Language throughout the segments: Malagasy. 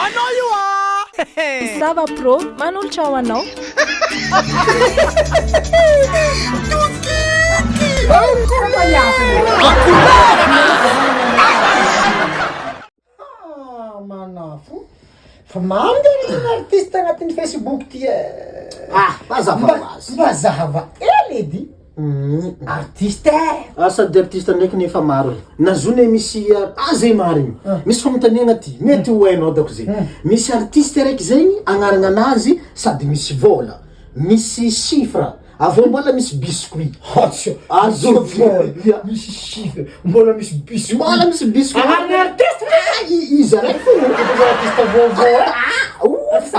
Anao io Sava pro, manolotra ao anao. Manafo fa maro nge artiste agnatin'ny Facebook ty mazava azy mazava ela edy artiste sady artiste ndraiky nefa maro nazone misy zay marigny misy famontaniana ty mety ho hainao dako zay misy artiste raiky zegny agnarana anazy sady misy vola misy chiffre avy mbola misy biscuit azo misy chiffre mbola misy biscuit agnarana artiste izy araiky fo artiste vovo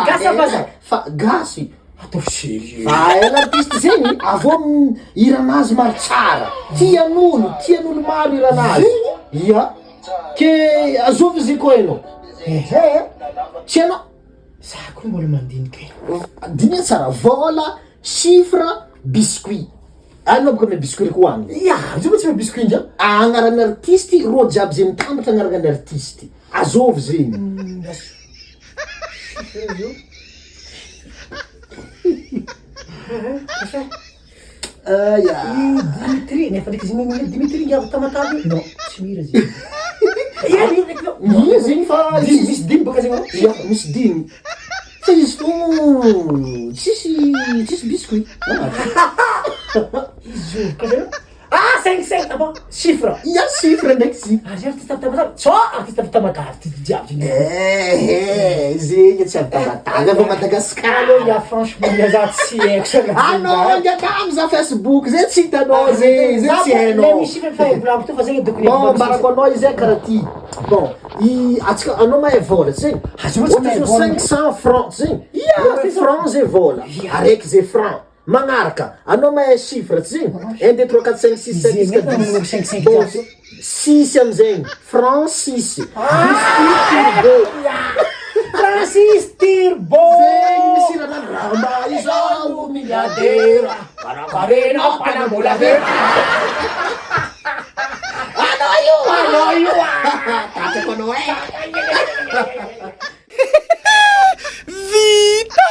gasa vaza fa gasy atao sérieux ela artiste zegny avô iranazy maro tsara tian'olo maro iranazy ia ke azovy zay koa hainao tsy hainao za koa mbola mandiniky dinia tsara vola chiffre biscuit anao boka me biscuit ko agny izo tsy me biscuit ndra agnarany artiste ro jiaby zay mitambatra agnarany artiste azovy zegny Dimitri nefa ndraiky izy mimily Dimitri ngiavo tamatavy non tsy mira izy zegny fa misy dimy baka zegny misy dimy fa izy fo tsisy biscuit izy ka zegny 5 aba chiffre chiffre ndraiky zy artiste tamatavy so artiste tamatavy artiste jiaby zegny tsy avy avy Madagasikara ya franchement za tsy haiko anao ngiakamy za Facebook zay tsy hitanao zay tsy hainao misy fa volako to fa zegny dokony bon mbarako anao izy karaha ty bon atsika anao mahay vola tsy zegny ohatra zao 500 francs zegny franc zay vola araiky zay franc magnaraka anao mahay chiffre tsy zegny 1 2 3 4 5 6 7 8 9 6 amizegny franc 6 Francis Turbo misy raha izao milliardaire Parena panambolavera anao io tatako anao Vita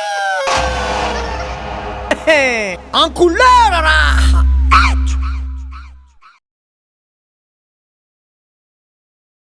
en couleur.